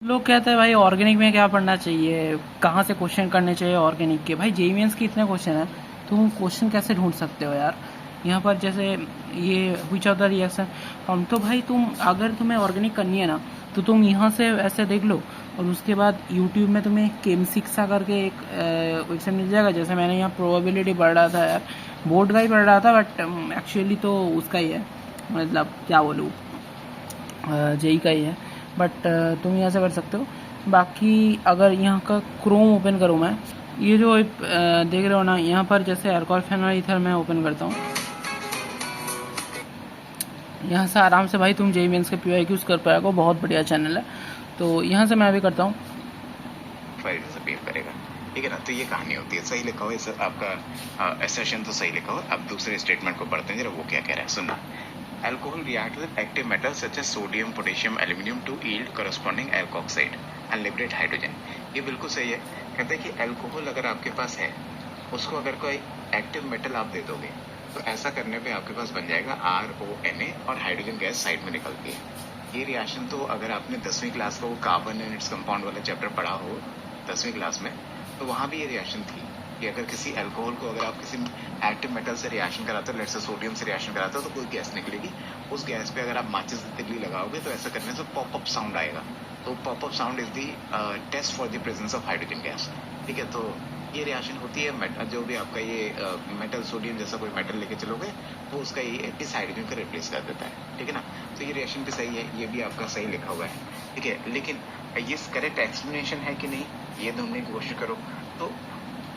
लोग कहते हैं भाई ऑर्गेनिक में क्या पढ़ना चाहिए, कहाँ से क्वेश्चन करने चाहिए ऑर्गेनिक के। भाई जेईई मेंस के इतने क्वेश्चन हैं, तुम क्वेश्चन कैसे ढूंढ सकते हो यार। यहाँ पर जैसे ये व्हिच ऑफ द रिएक्शन हम, तो भाई तुम अगर तुम्हें ऑर्गेनिक करनी है ना, तो तुम यहाँ से ऐसे देख लो और उसके बाद यूट्यूब में तुम्हें केमसिक्सा करके एक क्वेश्चन मिल जाएगा। जैसे मैंने यहाँ प्रोबेबिलिटी पढ़ रहा था यार, बोर्ड का ही पढ़ रहा था, बट एक्चुअली तो उसका ही है, मतलब क्या बोलूँ, जेई का ही है। बट तुम यहाँ से कर सकते हो। बाकी अगर यहाँ का क्रोम ओपन करूँ मैं, ये जो देख रहे हो ना, यहाँ पर जैसे अल्कोहल फेनॉल ईथर मैं ओपन करता हूँ, यहाँ से आराम से भाई तुम जेई मेंस के PYQs कर पाएगा। बहुत बढ़िया चैनल है, तो यहाँ से मैं भी करता हूँ। फाइल से बिहेव करेगा, ठीक है ना। तो ये कहानी होती है, सही लिखा हो इस आपका एसेशन तो सही लिखा हो। अब दूसरे स्टेटमेंट को पढ़ते हैं जरा, वो क्या कह रहा है सुनना। Alcohol react with active metals such as sodium, potassium, aluminium to yield corresponding alkoxide and liberate hydrogen। ये बिल्कुल सही है। कहते हैं कि अल्कोहल अगर आपके पास है, उसको अगर कोई एक्टिव मेटल आप दे दोगे तो ऐसा करने पे आपके पास बन जाएगा RONA और हाइड्रोजन गैस साइड में निकलती है। ये रिएक्शन तो अगर आपने 10वीं क्लास का वो कार्बन एंड इट्स कंपाउंड वाला चैप्टर पढ़ा हो 10वीं क्लास में, तो वहां भी ये रिएक्शन थी कि अगर किसी अल्कोहल को अगर आप किसी एक्टिव मेटल से रिएक्शन कराते हो, लेट्स से सोडियम से रिएक्शन कराते हो, तो कोई गैस निकलेगी। उस गैस पे अगर आप माचिस की तिल्ली लगाओगे तो ऐसा करने से पॉपअप साउंड आएगा। तो popup sound is the test for the presence of hydrogen gas, ठीक है। तो ये रिएक्शन होती है, जो भी आपका ये मेटल सोडियम जैसा कोई मेटल लेके चलोगे वो उसका ये इस हाइड्रोजन को रिप्लेस कर देता है, ठीक है ना। तो ये रिएक्शन भी सही है, ये भी आपका सही लिखा हुआ है, ठीक है। लेकिन ये करेक्ट एक्सप्लेनेशन है कि नहीं, ये ढूंढने की कोशिश करो। तो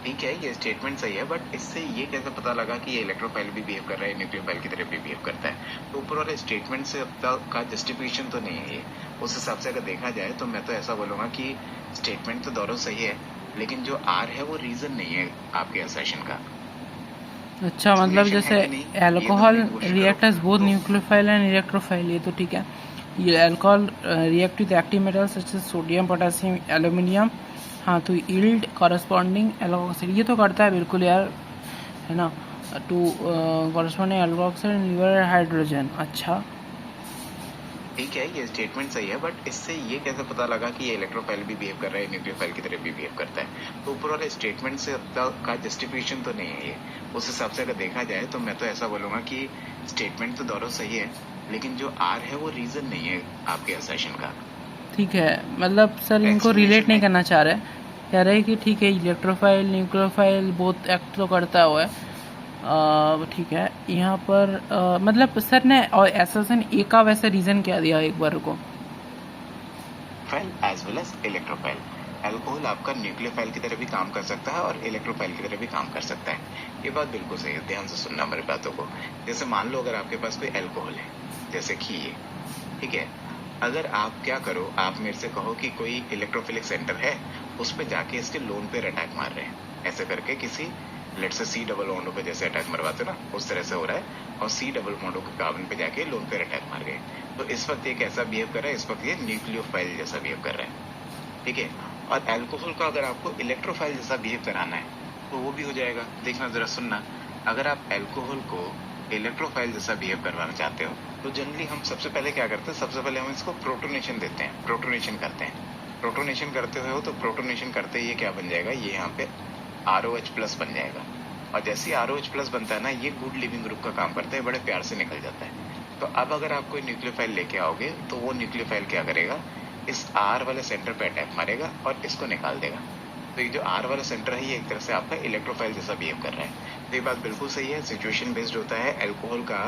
ठीक है, ये स्टेटमेंट सही है, बट इससे ये कैसे पता लगा कि ये इलेक्ट्रोफाइल भी बिहेव कर रहा है, न्यूक्लियोफाइल की तरह भी बिहेव करता है। तो ऊपर वाले स्टेटमेंट से अब तक का जस्टिफिकेशन तो नहीं है ये। उस हिसाब से अगर देखा जाए तो मैं तो ऐसा बोलूंगा कि स्टेटमेंट तो दोनों सही है, लेकिन जो आर है वो रीजन नहीं है आपके असर्शन का। अच्छा, मतलब जैसे अल्कोहल रिएक्ट एज बोथ तो न्यूक्लियोफाइल एंड इलेक्ट्रोफाइल, ये तो ठीक है। ये alcohol react with active metals such as sodium, potassium, aluminium, हाँ, तो यील्ड कॉरस्पॉन्डिंग एल्कोक्साइड, ये तो करता है बिल्कुल यार, है ना। To corresponding alkoxide and liver hydrogen. अच्छा, ठीक है, ये स्टेटमेंट सही है, बट इससे ये कैसे पता लगा कि ये इलेक्ट्रोफाइल भी बिहेव कर रहा है, न्यूक्लियोफाइल की तरह भी बिहेव करता है। तो ऊपर वाले स्टेटमेंट से अब तक का जस्टिफिकेशन तो नहीं है ये। उस हिसाब से अगर देखा जाए तो मैं तो ऐसा बोलूंगा कि स्टेटमेंट तो दोनों सही है, लेकिन जो आर है वो रीजन नहीं है आपके असर्शन का। ठीक है, मतलब सर इनको रिलेट नहीं करना चाह रहे, कह रहे हैं कि ठीक है इलेक्ट्रोफाइल न्यूक्लियोफाइल बोथ एक्ट तो करता हुआ है। ठीक है, यहाँ पर मतलब सर ने और एसोसिएशन ए का वैसे रीजन क्या दिया एक बार को। File as well as electrophile. Alcohol आपका न्यूक्लियोफाइल की तरह भी काम कर सकता है और इलेक्ट्रोफाइल की तरह भी काम कर सकता है। ये बात बिल्कुल सही है, ध्यान से सुनना मेरी बातों को। जैसे मान लो अगर आपके पास कोई अल्कोहल है, जैसे कि ये, ठीक है। अगर आप क्या करो, आप मेरे से कहो कि कोई इलेक्ट्रोफिलिक सेंटर है, उस पे जाके इसके लोन पे अटैक मार रहे हैं, ऐसे करके किसी लेट से C डबल बॉन्डों पे जैसे अटैक मरवाते ना, उस तरह से हो रहा है, और C डबल बॉन्डों के कार्बन पे जाके लोन पे अटैक मार गए। तो इस वक्त ये कैसा बिहेव कर रहा है, इस वक्त ये न्यूक्लियोफाइल जैसा बिहेव कर रहा है, ठीक है। और अल्कोहल का अगर आपको इलेक्ट्रोफाइल जैसा बिहेव कराना है तो वो भी हो जाएगा। देखना जरा सुनना, अगर आप अल्कोहल को इलेक्ट्रोफाइल जैसा बिहेव करवाना चाहते हो तो जनरली हम सबसे पहले क्या करते हैं, सबसे पहले हम इसको प्रोटोनेशन देते हैं, प्रोटोनेशन करते हैं। प्रोटोनेशन करते हो तो प्रोटोनेशन करते ही ये क्या बन जाएगा, ये यहाँ पे ROH प्लस बन जाएगा। और जैसे ही ROH प्लस बनता है ना, ये गुड लिविंग ग्रुप का काम करता है, बड़े प्यार से निकल जाता है। तो अब अगर आप कोई न्यूक्लियोफाइल लेके आओगे तो वो न्यूक्लियोफाइल क्या करेगा, इस R वाले सेंटर पे अटैक मारेगा और इसको निकाल देगा। तो ये जो R वाला सेंटर है ये एक तरह से आपका इलेक्ट्रोफाइल जैसा बिहेव कर रहा है। तो ये बात बिल्कुल सही है, सिचुएशन बेस्ड होता है। अल्कोहल का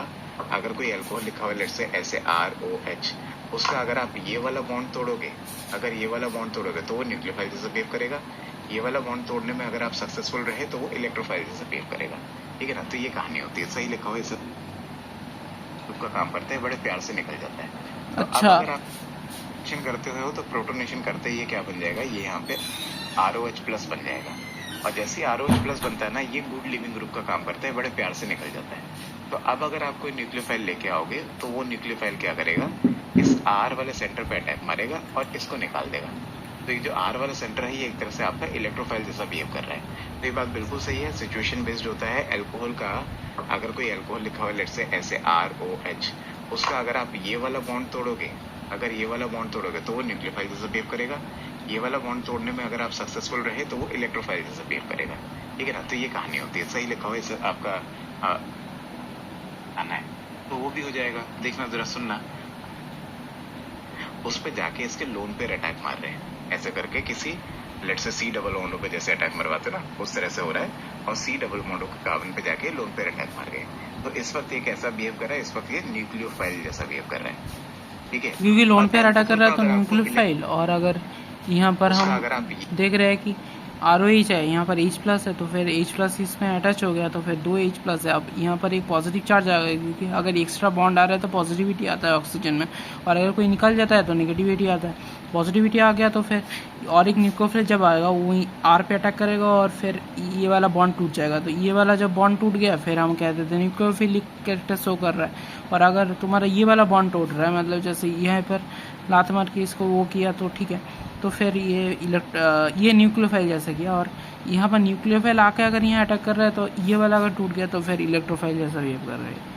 अगर कोई अल्कोहल लिखा हुआ है लेट से ऐसे ROH, उसका अगर आप ये वाला बॉन्ड तोड़ोगे, अगर ये वाला बॉन्ड तोड़ोगे तो वो न्यूक्लियोफाइल जैसा बिहेव करेगा। ये वाला बॉन्ड तोड़ने में अगर आप सक्सेसफुल रहे तो वो इलेक्ट्रोफाइल जैसा बिहेव करेगा, ठीक है ना। तो ये कहानी होती है, सही लिखा हुआ है, सब का काम करते हैं, बड़े प्यार से निकल जाता है। तो अच्छा, अब अगर आप करते हो तो प्रोटोनेशन करते ही ये क्या बन जाएगा, ये यहाँ पे ROH प्लस बन जाएगा। और जैसे ही ROH प्लस बनता है ना, ये गुड लिविंग ग्रुप का काम करता है, बड़े प्यार से निकल जाता है। तो अब अगर आप कोई न्यूक्लियोफाइल लेके आओगे तो वो न्यूक्लियोफाइल क्या करेगा, इस R वाले सेंटर पे अटैक मारेगा और इसको निकाल देगा। तो ये जो R वाला सेंटर है ये एक तरह से आपका इलेक्ट्रोफाइल जैसा बिहेव कर रहा है। तो ये बात बिल्कुल सही है, सिचुएशन बेस्ड होता है। अल्कोहल का अगर कोई अल्कोहल लिखा हुआ है लेट से ऐसे ROH, उसका अगर आप ये वाला बॉन्ड तोड़ोगे, अगर ये वाला बॉन्ड तोड़ोगे तो वो न्यूक्लियोफाइल जैसा बिहेव करेगा, ये वाला बॉन्ड तोड़ने में अगर आप सक्सेसफुल रहे तो वो इलेक्ट्रोफाइल जैसा बिहेव करेगा। ठीक है ना, तो ये कहानी होती है। सही लिखा हुआ इसे आपका आना है तो वो भी हो जाएगा। देखना जरा, सुनना, उस पे जाके इसके लोन पे अटैक मार रहे हैं ऐसे करके, किसी लेट से सी डबल बॉन्डों पे जैसे अटैक मरवाते ना उस तरह से हो रहा है, और सी डबल बॉन्डों के कार्बन पे जाके लोन पे अटैक मार गए। तो इस वक्त ये कैसा बिहेव कर रहा है, इस वक्त ये न्यूक्लियोफाइल जैसा बिहेव कर रहा है। ठीक है, क्योंकि लोन पेयर अटैक कर रहा है तो अगर आपको न्यूक्लियोफाइल, और अगर यहाँ पर उसका हम अगर आप देख रहे हैं कि ROH है, यहाँ पर H प्लस है, तो फिर H प्लस इसमें अटैच हो गया तो फिर 2 H प्लस है। अब यहाँ पर एक पॉजिटिव चार्ज आ गया, क्योंकि अगर एक्स्ट्रा बॉन्ड आ रहा है तो पॉजिटिविटी आता है ऑक्सीजन में, और अगर कोई निकल जाता है तो नेगेटिविटी आता है। पॉजिटिविटी आ गया तो फिर और एक न्यूक्लियोफिल जब आएगा वो R पे अटैक करेगा और फिर ये वाला बॉन्ड टूट जाएगा। तो ये वाला जब बॉन्ड टूट गया फिर हम कहते थे न्यूक्लियोफिलिक कैरेक्टर शो कर रहा है। और अगर तुम्हारा ये वाला बॉन्ड टूट रहा है, मतलब जैसे यहाँ पर लात मार के इसको वो किया तो ठीक है, तो फिर ये न्यूक्लियोफाइल जैसा किया। और यहाँ पर न्यूक्लियोफाइल आके अगर यहाँ अटैक कर रहा है तो ये वाला अगर टूट गया तो फिर इलेक्ट्रोफाइल जैसा बिहेव कर रहा है।